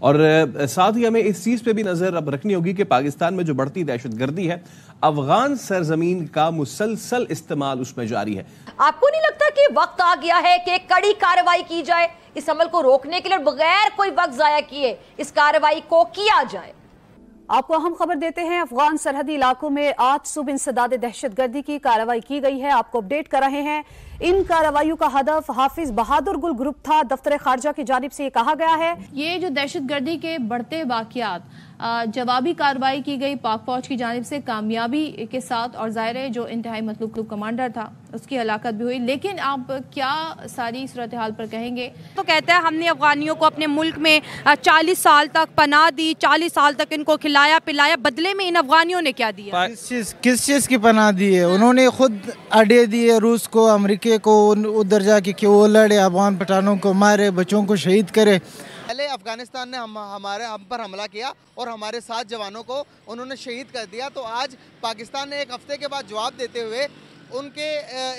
और साथ ही हमें इस चीज पे भी नजर अब रखनी होगी कि पाकिस्तान में जो बढ़ती दहशतगर्दी है, अफगान सरजमीन का मुसलसल इस्तेमाल उसमें जारी है। आपको नहीं लगता कि वक्त आ गया है कि कड़ी कार्रवाई की जाए, इस अमल को रोकने के लिए बगैर कोई वक्त जाया किए इस कार्रवाई को किया जाए? आपको अहम खबर देते हैं, अफगान सरहदी इलाकों में आज सुबह इंसदाद दहशतगर्दी की कार्रवाई की गई है। आपको अपडेट कर रहे हैं। इन कार्रवाइयों का हदफ हाफिज बहादुर गुल ग्रुप था। दफ्तर खारजा की जानिब से ये कहा गया है ये जो दहशतगर्दी के बढ़ते वाकयात, जवाबी कार्रवाई की गई पाक फौज की जानिब से कामयाबी के साथ, और ज़ाहिर है जो इंतहाई मतलूब कमांडर था उसकी हलाकत भी हुई। लेकिन आप क्या सारी सूरत हाल पर कहेंगे? तो कहता है हमने अफगानियों को अपने मुल्क में 40 साल तक पनाह दी, 40 साल तक इनको खिलाया पिलाया, बदले में इन अफगानियों ने क्या दिया? किस चीज़ की पनाह दी है? उन्होंने खुद अड्डे दिए रूस को, अमेरिका को, उधर जाके कि वो लड़े, अफगान पठानों को मारे, बच्चों को शहीद करे। पहले अफगानिस्तान ने हम पर हमला किया और हमारे 7 जवानों को उन्होंने शहीद कर दिया। तो आज पाकिस्तान ने एक हफ्ते के बाद जवाब देते हुए उनके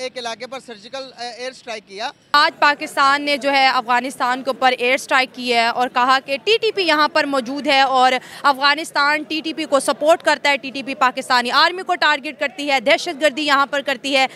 एक इलाके पर सर्जिकल एयर स्ट्राइक किया। आज पाकिस्तान ने जो है अफगानिस्तान के ऊपर एयर स्ट्राइक की है और कहा कि टीटीपी यहाँ पर मौजूद है और अफगानिस्तान टीटीपी को सपोर्ट करता है। टीटीपी पाकिस्तानी आर्मी को टारगेट करती है, दहशतगर्दी यहाँ पर करती है।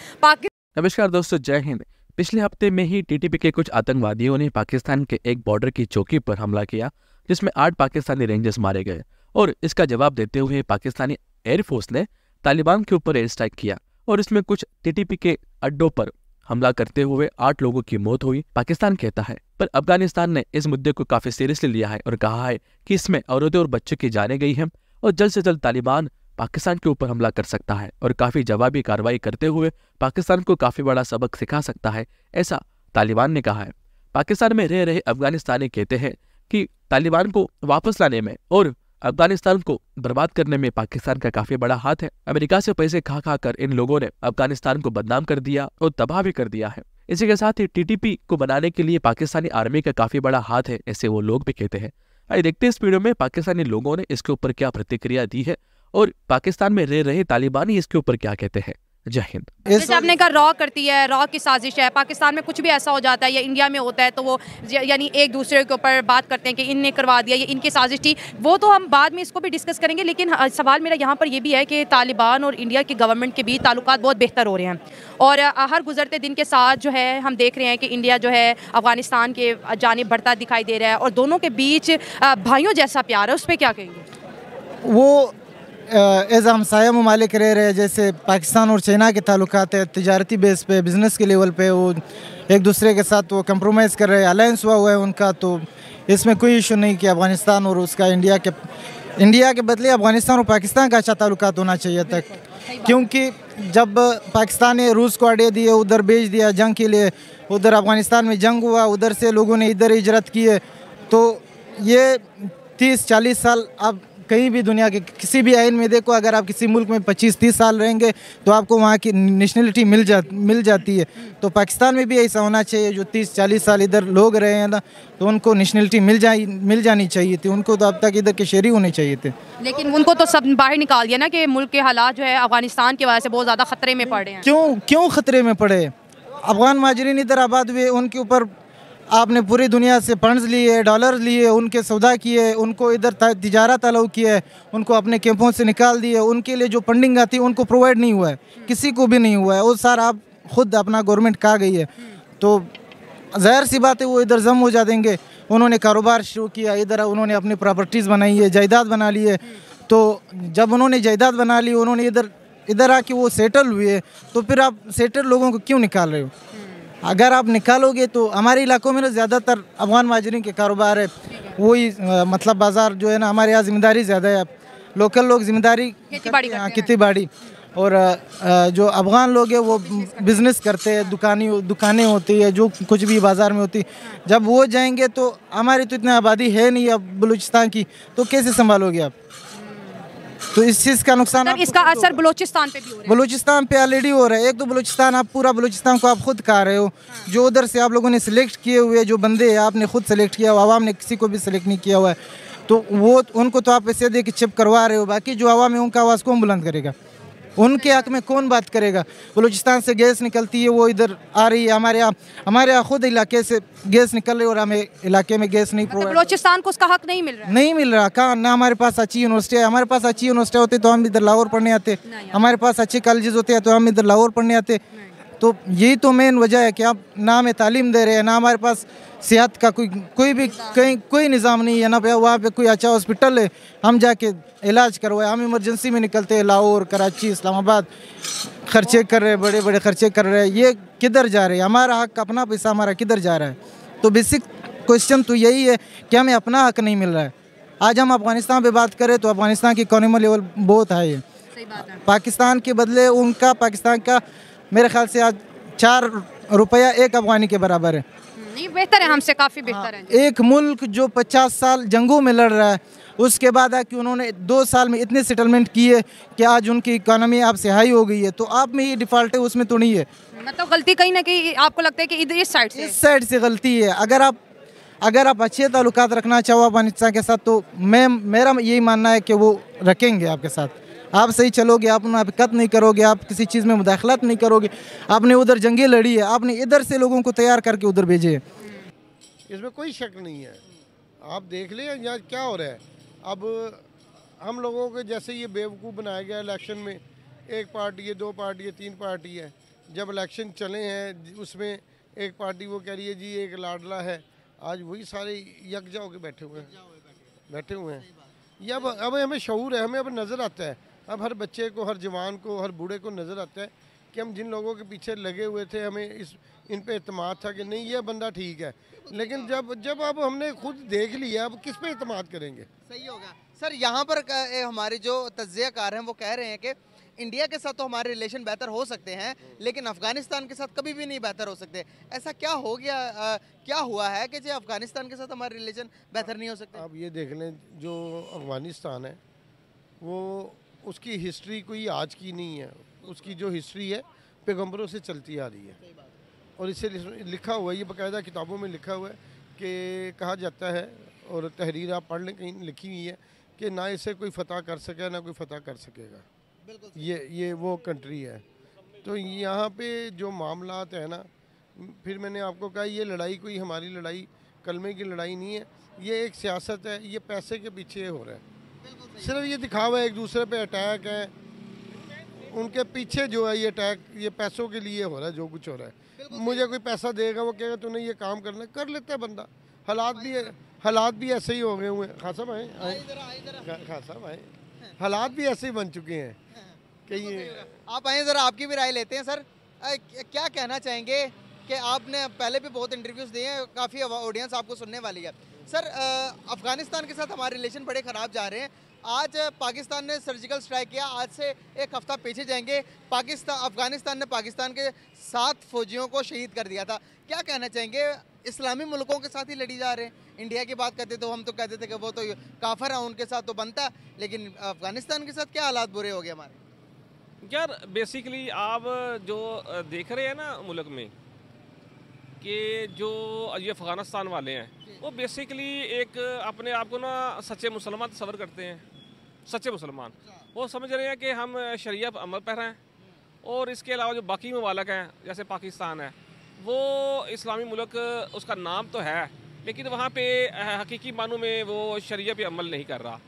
नमस्कार दोस्तों, जय हिंद। पिछले हफ्ते में ही टीटीपी के कुछ आतंकवादियों ने पाकिस्तान के एक बॉर्डर की चौकी पर हमला किया, जिसमें 8 पाकिस्तानी रेंजर्स मारे गए। और इसका जवाब देते हुए पाकिस्तानी एयरफोर्स ने तालिबान के ऊपर एयर स्ट्राइक किया और इसमें कुछ टीटीपी के अड्डों पर हमला करते हुए 8 लोगों की मौत हुई, पाकिस्तान कहता है। पर अफगानिस्तान ने इस मुद्दे को काफी सीरियसली लिया है और कहा है कि इसमें औरतें और बच्चों की जानें गई हैं और जल्द से जल्द तालिबान पाकिस्तान के ऊपर हमला कर सकता है और काफी जवाबी कार्रवाई करते हुए पाकिस्तान को काफी बड़ा सबक सिखा सकता है, ऐसा तालिबान ने कहा है। पाकिस्तान में रह रहे अफगानिस्तानी कहते हैं कि तालिबान को वापस लाने में और अफगानिस्तान को बर्बाद करने में पाकिस्तान का काफी बड़ा हाथ है। अमेरिका से पैसे खा खा कर इन लोगों ने अफगानिस्तान को बदनाम कर दिया और तबाह भी कर दिया है। इसी के साथ ही टीटीपी को बनाने के लिए पाकिस्तानी आर्मी का काफी बड़ा हाथ है, ऐसे वो लोग भी कहते हैं। आइए देखते हैं इस वीडियो में पाकिस्तानी लोगों ने इसके ऊपर क्या प्रतिक्रिया दी है और पाकिस्तान में रह रहे तालिबानी इसके ऊपर क्या कहते हैं। जय हिंद। जैसे आपने कहा रॉ करती है, रॉ की साजिश है। पाकिस्तान में कुछ भी ऐसा हो जाता है या इंडिया में होता है तो वो यानी एक दूसरे के ऊपर बात करते हैं कि इनने करवा दिया, ये इनकी साजिश थी। वो तो हम बाद में इसको भी डिस्कस करेंगे, लेकिन सवाल मेरा यहाँ पर ये भी है कि तालिबान और इंडिया की गवर्नमेंट के बीच ताल्लुकात बहुत बेहतर हो रहे हैं और हर गुजरते दिन के साथ जो है हम देख रहे हैं कि इंडिया जो है अफगानिस्तान के जानिब बढ़ता दिखाई दे रहा है और दोनों के बीच भाइयों जैसा प्यार है। उस पर क्या कहेंगे? वो एज हमसाया ममालिक रह रहे हैं, जैसे पाकिस्तान और चाइना के ताल्लुकात है, तिजारती बेस पे, बिज़नेस के लेवल पे वो एक दूसरे के साथ वो कंप्रोमाइज़ कर रहे हैं, अलायंस हुआ है उनका। तो इसमें कोई इशू नहीं कि अफगानिस्तान और उसका इंडिया के बदले अफगानिस्तान और पाकिस्तान का अच्छा ताल्लुकात होना चाहिए था। क्योंकि जब पाकिस्तान ने रूस को अड्डे दिए, उधर भेज दिया जंग के लिए, उधर अफगानिस्तान में जंग हुआ, उधर से लोगों ने इधर हिजरत की है। तो ये 30-40 साल अब कहीं भी दुनिया के किसी भी आइन में देखो, अगर आप किसी मुल्क में 25-30 साल रहेंगे तो आपको वहाँ की नेशनलिटी मिल जाती है। तो पाकिस्तान में भी ऐसा होना चाहिए, जो 30-40 साल इधर लोग रहे हैं ना, तो उनको नेशनलिटी मिल जानी चाहिए थी। उनको तो अब तक इधर के शहरी होने चाहिए थे, लेकिन उनको तो सब बाहर निकाल दिया ना कि मुल्क के हालात जो है अफगानिस्तान की वजह से बहुत ज़्यादा खतरे में पड़े हैं। क्यों खतरे में पड़े? अफगान महाजरीन इधर आबाद हुए, उनके ऊपर आपने पूरी दुनिया से फंड्स लिए, डॉलर लिए, उनके सौदा किए, उनको इधर तिजारत अलाउ किया है, उनको अपने कैंपों से निकाल दिए। उनके लिए जो फंडिंग आती है उनको प्रोवाइड नहीं हुआ है, किसी को भी नहीं हुआ है। वो सारा आप खुद अपना गवर्नमेंट कहा गई है, तो ज़ाहिर सी बात है वो इधर जम हो जाएंगे। उन्होंने कारोबार शुरू किया, इधर उन्होंने अपनी प्रॉपर्टीज़ बनाई है, जायदाद बना ली है। तो जब उन्होंने जायदाद बना ली, उन्होंने इधर आके वो सेटल हुए, तो फिर आप सेटल लोगों को क्यों निकाल रहे हो? अगर आप निकालोगे तो हमारे इलाकों में ना ज़्यादातर अफगान महाजरीन के कारोबार है, वही मतलब बाज़ार जो है ना, हमारे यहाँ ज़िम्मेदारी ज़्यादा है। लोकल लोग ज़िम्मेदारी खेती बाड़ी, और जो अफगान लोग हैं वो बिज़नेस करते हैं, दुकानें होती है, जो कुछ भी बाज़ार में होती। जब वो जाएंगे तो हमारी तो इतनी आबादी है नहीं अब बलूचिस्तान की, तो कैसे संभालोगे आप? तो इस चीज़ का नुकसान, इसका असर बलूचिस्तान पे भी हो रहा है। बलूचिस्तान पे ऑलरेडी हो रहा है। एक तो बलूचिस्तान, आप पूरा बलूचिस्तान को आप खुद खा रहे हो। जो उधर से आप लोगों ने सिलेक्ट किए हुए जो बंदे हैं, आपने खुद सेलेक्ट किया हुआ, आवाम ने किसी को भी सिलेक्ट नहीं किया हुआ है, तो वो उनको तो आप पैसे दे के चिप करवा रहे हो। बाकी जो आवाम है उनका आवाज़ कौन बुलंद करेगा? उनके हक में कौन बात करेगा? बलूचिस्तान से गैस निकलती है, वो इधर आ रही है, हमारे यहाँ खुद इलाके से गैस निकल रही है और हमें इलाके में गैस नहीं प्रोवाइड। बलूचिस्तान को उसका हक नहीं मिल रहा है? नहीं मिल रहा। कहाँ ना हमारे पास अच्छी यूनिवर्सिटी है। हमारे पास अच्छी यूनिवर्सिटी होती तो हम इधर लाहौर पढ़ने आते, हमारे पास अच्छे कॉलेजेस होते हैं तो हम इधर लाहौर पढ़ने आते। तो यही तो मेन वजह है कि आप ना हमें तालीम दे रहे हैं, ना हमारे पास सेहत का कोई भी कहीं कोई निज़ाम नहीं है, ना वहाँ पे कोई अच्छा हॉस्पिटल है हम जाके इलाज करवाए। हम इमरजेंसी में निकलते हैं, लाहौर, कराची, इस्लामाबाद खर्चे कर रहे हैं, बड़े बड़े खर्चे कर रहे हैं। ये किधर जा रहे हैं? हमारा हक, अपना पैसा हमारा किधर जा रहा है? तो बेसिक क्वेश्चन तो यही है कि हमें अपना हक नहीं मिल रहा है। आज हम अफगानिस्तान पे बात करें तो अफगानिस्तान की इकोनॉमी लेवल बहुत हाई है। पाकिस्तान के बदले उनका, पाकिस्तान का मेरे ख्याल से आज 4 रुपया एक अफगानी के बराबर है। नहीं, बेहतर है, हमसे काफ़ी बेहतर है। एक मुल्क जो 50 साल जंगों में लड़ रहा है, उसके बाद आके उन्होंने 2 साल में इतने सेटलमेंट किए कि आज उनकी इकोनॉमी आपसे हाई हो गई है। तो आप में ही डिफ़ॉल्ट है, उसमें तो नहीं है। मतलब गलती कहीं ना कहीं आपको लगता है कि इधर इस साइड से गलती है। अगर आप अच्छे ताल्लुकात रखना चाहो अफगानिस्तान के साथ तो मेरा यही मानना है कि वो रखेंगे आपके साथ। आप सही चलोगे, आप मुनाफिकत नहीं करोगे, आप किसी चीज़ में मुदाखलत नहीं करोगे। आपने उधर जंगें लड़ी है, आपने इधर से लोगों को तैयार करके उधर भेजे है। इसमें कोई शक नहीं है। आप देख लें यहाँ क्या हो रहा है। अब हम लोगों को जैसे ये बेवकूफ़ बनाया गया इलेक्शन में, 1 पार्टी है, 2 पार्टी है, 3 पार्टी है। जब इलेक्शन चले हैं उसमें एक पार्टी वो कह रही है जी एक लाडला है, आज वही सारे यकजा होकर बैठे हुए हैं। ये अब हमें शऊर है, हमें अब नज़र आता है, अब हर बच्चे को, हर जवान को, हर बूढ़े को नज़र आता है कि हम जिन लोगों के पीछे लगे हुए थे, हमें इन पे एतमाद था कि नहीं ये बंदा ठीक है। लेकिन जब अब हमने खुद देख लिया, अब किस पे एतमाद करेंगे? सही होगा सर। यहाँ पर हमारे जो तज्ज़ियाकार हैं वो कह रहे हैं कि इंडिया के साथ तो हमारे रिलेशन बेहतर हो सकते हैं, लेकिन अफगानिस्तान के साथ कभी भी नहीं बेहतर हो सकते। ऐसा क्या हो गया, क्या हुआ है कि जो अफगानिस्तान के साथ हमारे रिलेशन बेहतर नहीं हो सकते? आप ये देख लें, जो अफगानिस्तान है वो उसकी हिस्ट्री कोई आज की नहीं है। उसकी जो हिस्ट्री है पैगंबरों से चलती आ रही है और इसे लिखा हुआ है, ये बाकायदा किताबों में लिखा हुआ है कि कहा जाता है, और तहरीर आप पढ़ लें कहीं लिखी हुई है कि ना इसे कोई फ़तह कर सके ना कोई फ़तह कर सकेगा। ये वो कंट्री है। तो यहाँ पे जो मामलात है ना, फिर मैंने आपको कहा ये लड़ाई कोई हमारी लड़ाई कलमे की लड़ाई नहीं है, ये एक सियासत है। ये पैसे के पीछे हो रहा है, सिर्फ ये दिखावा है, एक दूसरे पे अटैक है। उनके पीछे जो है ये अटैक, ये पैसों के लिए हो रहा है। जो कुछ हो रहा है, मुझे कोई पैसा देगा, वो कहेगा तूने ये काम करना, कर लेता है बंदा। हालात भी ऐसे ही हो गए हुए हैं। खासा भाई हालात भी ऐसे ही बन चुके हैं कि ये। आप आए ज़रा, आपकी भी राय लेते हैं सर। क्या कहना चाहेंगे कि आपने पहले भी बहुत इंटरव्यूज़ दिए हैं, काफ़ी ऑडियंस आपको सुनने वाली है। सर, अफ़गानिस्तान के साथ हमारे रिलेशन बड़े ख़राब जा रहे हैं। आज पाकिस्तान ने सर्जिकल स्ट्राइक किया, आज से 1 हफ़्ता पीछे जाएंगे, अफ़गानिस्तान ने पाकिस्तान के 7 फौजियों को शहीद कर दिया था। क्या कहना चाहेंगे? इस्लामी मुल्कों के साथ ही लड़ी जा रहे हैं। इंडिया की बात करते तो हम तो कहते थे कि वो तो काफिर है, उनके साथ तो बनता, लेकिन अफ़गानिस्तान के साथ क्या हालात बुरे हो गए हमारे? यार बेसिकली आप जो देख रहे हैं ना मुल्क में कि जो ये अफ़गानिस्तान वाले हैं वो बेसिकली एक अपने आप को ना सच्चे मुसलमान तस्वर करते हैं। सच्चे मुसलमान वो समझ रहे हैं कि हम शरिया पर अमल पर हैं, और इसके अलावा जो बाकी ममालिक हैं जैसे पाकिस्तान है वो इस्लामी मुल्क, उसका नाम तो है लेकिन वहाँ पे हकीकी मानों में वो शरिया पे अमल नहीं कर रहा।